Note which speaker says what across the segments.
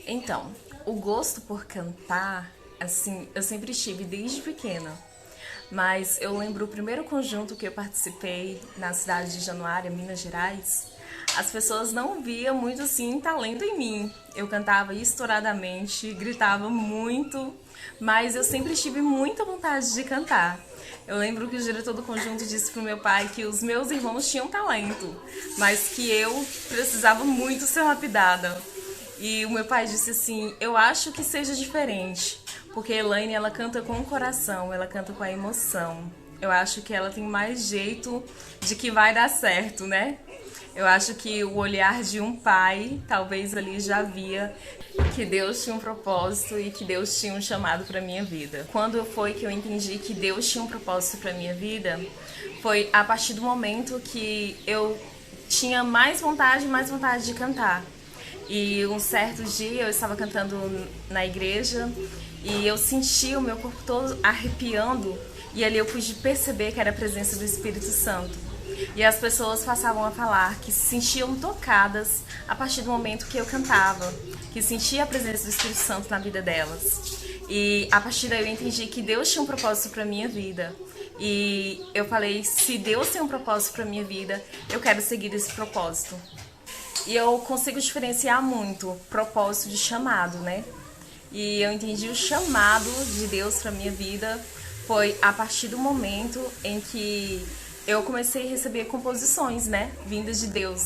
Speaker 1: Então, o gosto por cantar, assim, eu sempre tive desde pequena. Mas eu lembro o primeiro conjunto que eu participei na cidade de Januária, Minas Gerais. As pessoas não viam muito assim talento em mim. Eu cantava estouradamente, gritava muito, mas eu sempre tive muita vontade de cantar. Eu lembro que o diretor do conjunto disse pro meu pai que os meus irmãos tinham talento, mas que eu precisava muito ser lapidada. E o meu pai disse assim: eu acho que seja diferente, porque a Elaine, ela canta com o coração, ela canta com a emoção. Eu acho que ela tem mais jeito de que vai dar certo, né? Eu acho que o olhar de um pai, talvez ali já via que Deus tinha um propósito e que Deus tinha um chamado para minha vida. Quando foi que eu entendi que Deus tinha um propósito para minha vida? Foi a partir do momento que eu tinha mais vontade de cantar. E um certo dia eu estava cantando na igreja e eu senti o meu corpo todo arrepiando, e ali eu pude perceber que era a presença do Espírito Santo. E as pessoas passavam a falar que se sentiam tocadas a partir do momento que eu cantava, que sentia a presença do Espírito Santo na vida delas. E a partir daí eu entendi que Deus tinha um propósito para minha vida. E eu falei: se Deus tem um propósito para minha vida, eu quero seguir esse propósito. E eu consigo diferenciar muito propósito de chamado, né? E eu entendi o chamado de Deus para minha vida foi a partir do momento em que eu comecei a receber composições, né, vindas de Deus.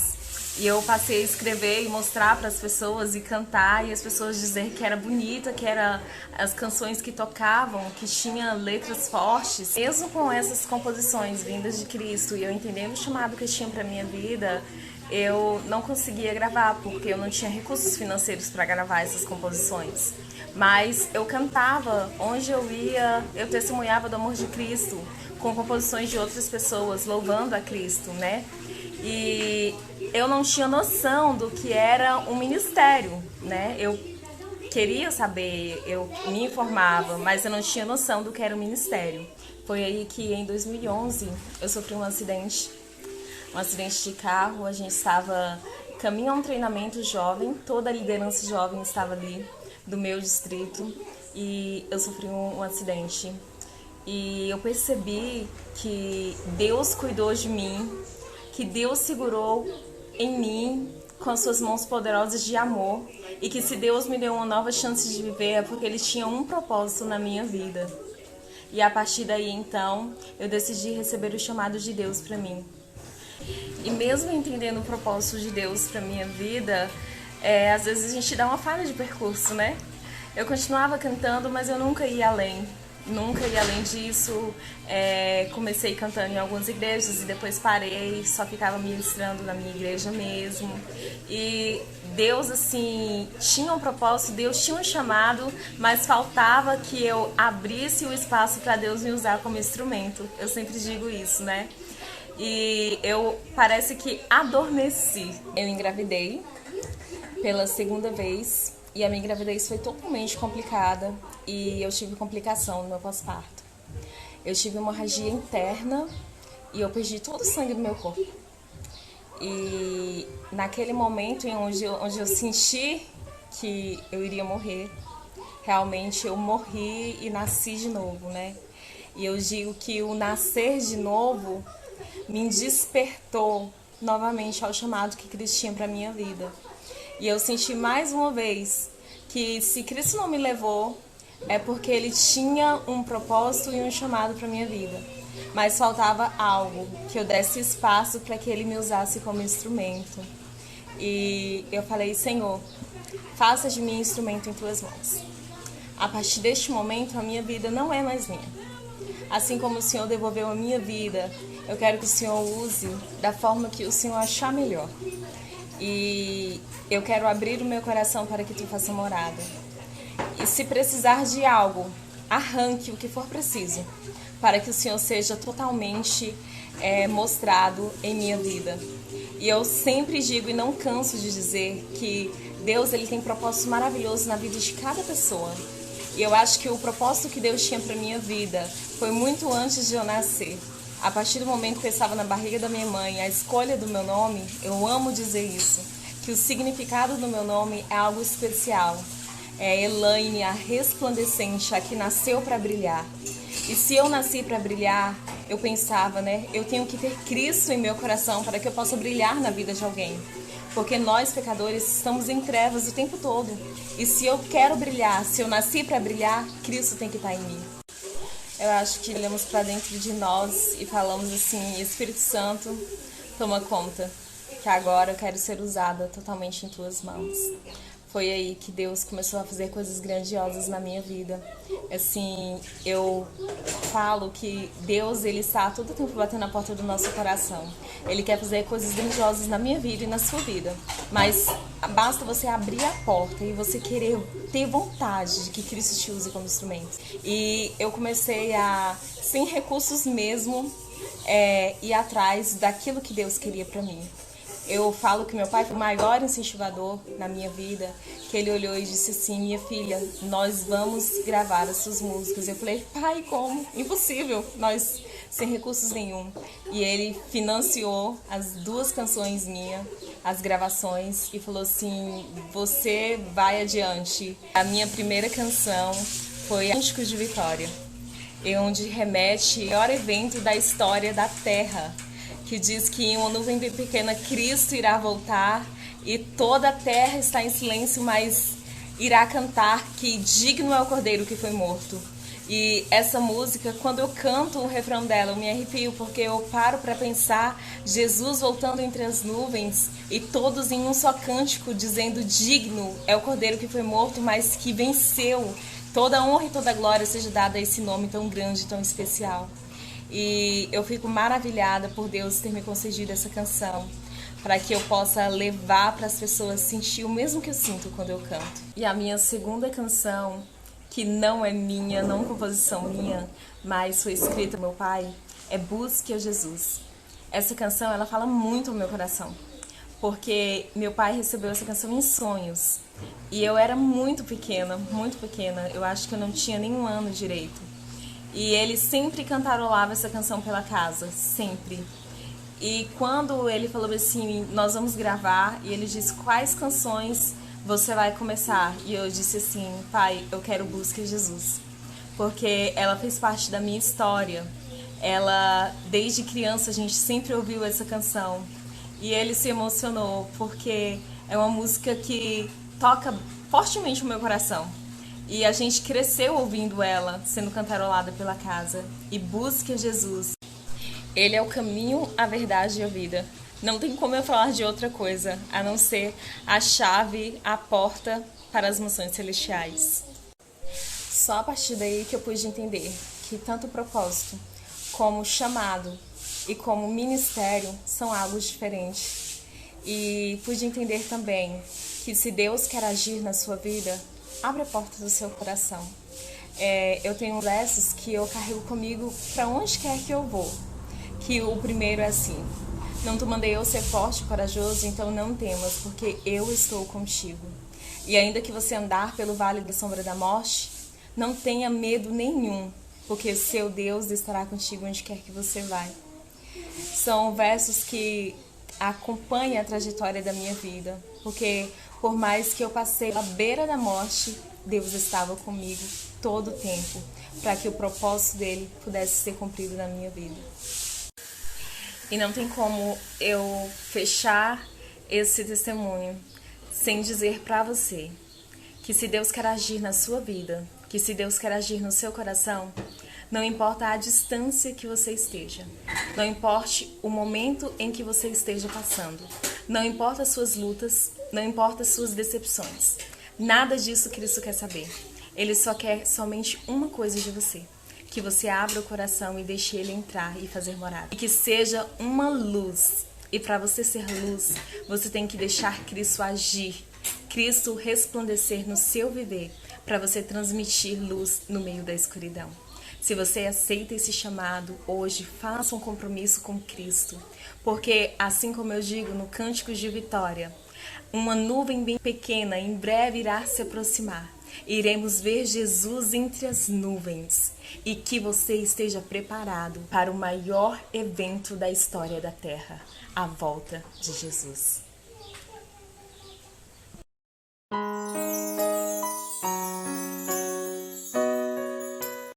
Speaker 1: E eu passei a escrever e mostrar para as pessoas e cantar, e as pessoas dizer que era bonita, que era as canções que tocavam, que tinha letras fortes. Mesmo com essas composições vindas de Cristo e eu entendendo o chamado que tinha para minha vida, eu não conseguia gravar porque eu não tinha recursos financeiros para gravar essas composições. Mas eu cantava, onde eu ia, eu testemunhava do amor de Cristo, com composições de outras pessoas, louvando a Cristo, né? E eu não tinha noção do que era um ministério, né? Eu queria saber, eu me informava, mas eu não tinha noção do que era um ministério. Foi aí que em 2011 eu sofri um acidente de carro. A gente estava caminho a um treinamento jovem, toda a liderança jovem estava ali do meu distrito, e eu sofri um acidente. E eu percebi que Deus cuidou de mim, que Deus segurou em mim com as suas mãos poderosas de amor, e que se Deus me deu uma nova chance de viver é porque Ele tinha um propósito na minha vida. E a partir daí, então, eu decidi receber o chamado de Deus para mim. E mesmo entendendo o propósito de Deus para minha vida, às vezes a gente dá uma falha de percurso, né? Eu continuava cantando, mas eu nunca ia além. Nunca ia além disso. Comecei cantando em algumas igrejas e depois parei, só ficava ministrando na minha igreja mesmo. E Deus, assim, tinha um propósito, Deus tinha um chamado, mas faltava que eu abrisse o espaço para Deus me usar como instrumento. Eu sempre digo isso, né? E eu parece que adormeci. Eu engravidei pela segunda vez e a minha gravidez foi totalmente complicada e eu tive complicação no meu pós-parto. Eu tive hemorragia interna e eu perdi todo o sangue do meu corpo. E naquele momento em onde eu senti que eu iria morrer, realmente eu morri e nasci de novo, né? E eu digo que o nascer de novo me despertou novamente ao chamado que Cristo tinha para minha vida. E eu senti mais uma vez que se Cristo não me levou, é porque Ele tinha um propósito e um chamado para minha vida. Mas faltava algo, que eu desse espaço para que Ele me usasse como instrumento. E eu falei: Senhor, faça de mim instrumento em Tuas mãos. A partir deste momento, a minha vida não é mais minha. Assim como o Senhor devolveu a minha vida, eu quero que o Senhor use da forma que o Senhor achar melhor. E eu quero abrir o meu coração para que Tu faça morada. E se precisar de algo, arranque o que for preciso, para que o Senhor seja totalmente mostrado em minha vida. E eu sempre digo e não canso de dizer que Deus, Ele tem propósitos maravilhosos na vida de cada pessoa. E eu acho que o propósito que Deus tinha para minha vida foi muito antes de eu nascer. A partir do momento que eu estava na barriga da minha mãe, a escolha do meu nome, eu amo dizer isso, que o significado do meu nome é algo especial. É Elaine, a resplandecente, a que nasceu para brilhar. E se eu nasci para brilhar, eu pensava, né? Eu tenho que ter Cristo em meu coração para que eu possa brilhar na vida de alguém. Porque nós, pecadores, estamos em trevas o tempo todo. E se eu quero brilhar, se eu nasci para brilhar, Cristo tem que estar em mim. Eu acho que olhamos para dentro de nós e falamos assim: Espírito Santo, toma conta, que agora eu quero ser usada totalmente em tuas mãos. Foi aí que Deus começou a fazer coisas grandiosas na minha vida. Assim, eu falo que Deus, ele está todo tempo batendo na porta do nosso coração. Ele quer fazer coisas grandiosas na minha vida e na sua vida. Mas basta você abrir a porta e você querer ter vontade de que Cristo te use como instrumento. E eu comecei a, sem recursos mesmo, ir atrás daquilo que Deus queria para mim. Eu falo que meu pai foi o maior incentivador na minha vida, que ele olhou e disse assim: minha filha, nós vamos gravar as suas músicas. Eu falei: pai, como? Impossível, nós sem recursos nenhum. E ele financiou as 2 canções minhas, as gravações, e falou assim: você vai adiante. A minha primeira canção foi Cântico de Vitória, onde remete ao maior evento da história da Terra, que diz que em uma nuvem bem pequena Cristo irá voltar e toda a terra está em silêncio, mas irá cantar que digno é o Cordeiro que foi morto. E essa música, quando eu canto o refrão dela, eu me arrepio, porque eu paro para pensar Jesus voltando entre as nuvens e todos em um só cântico dizendo: digno é o Cordeiro que foi morto, mas que venceu. Toda a honra e toda a glória seja dada a esse nome tão grande, tão especial. E eu fico maravilhada por Deus ter me concedido essa canção, para que eu possa levar para as pessoas sentir o mesmo que eu sinto quando eu canto. E a minha segunda canção, que não é minha, não composição minha, mas foi escrita por meu pai, é Busque a Jesus. Essa canção, ela fala muito ao meu coração, porque meu pai recebeu essa canção em sonhos. E eu era muito pequena, eu acho que eu não tinha nem 1 ano direito. E ele sempre cantarolava essa canção pela casa, sempre. E quando ele falou assim: nós vamos gravar, e ele disse: quais canções você vai começar? E eu disse assim: pai, eu quero Busque a Jesus, porque ela fez parte da minha história. Ela, desde criança, a gente sempre ouviu essa canção. E ele se emocionou, porque é uma música que toca fortemente o meu coração. E a gente cresceu ouvindo ela, sendo cantarolada pela casa. E Busque a Jesus. Ele é o caminho, a verdade e a vida. Não tem como eu falar de outra coisa, a não ser a chave, a porta para as mansões celestiais. Só a partir daí que eu pude entender que tanto o propósito, como o chamado e como o ministério são algo diferentes. E pude entender também que se Deus quer agir na sua vida, abre a porta do seu coração. Eu tenho versos que eu carrego comigo para onde quer que eu vou. Que o primeiro é assim: não te mandei eu ser forte e corajoso, então não temas, porque eu estou contigo. E ainda que você andar pelo vale da sombra da morte, não tenha medo nenhum, porque seu Deus estará contigo onde quer que você vai. São versos que acompanham a trajetória da minha vida, porque por mais que eu passei à beira da morte, Deus estava comigo todo o tempo, para que o propósito dele pudesse ser cumprido na minha vida. E não tem como eu fechar esse testemunho sem dizer para você que se Deus quer agir na sua vida, que se Deus quer agir no seu coração, não importa a distância que você esteja, não importe o momento em que você esteja passando, não importa as suas lutas, não importa as suas decepções, nada disso Cristo quer saber. Ele só quer somente uma coisa de você: que você abra o coração e deixe ele entrar e fazer morada. E que seja uma luz. E para você ser luz, você tem que deixar Cristo agir, Cristo resplandecer no seu viver, para você transmitir luz no meio da escuridão. Se você aceita esse chamado, hoje faça um compromisso com Cristo. Porque, assim como eu digo no Cântico de Vitória, uma nuvem bem pequena em breve irá se aproximar. Iremos ver Jesus entre as nuvens. E que você esteja preparado para o maior evento da história da Terra, a volta de Jesus.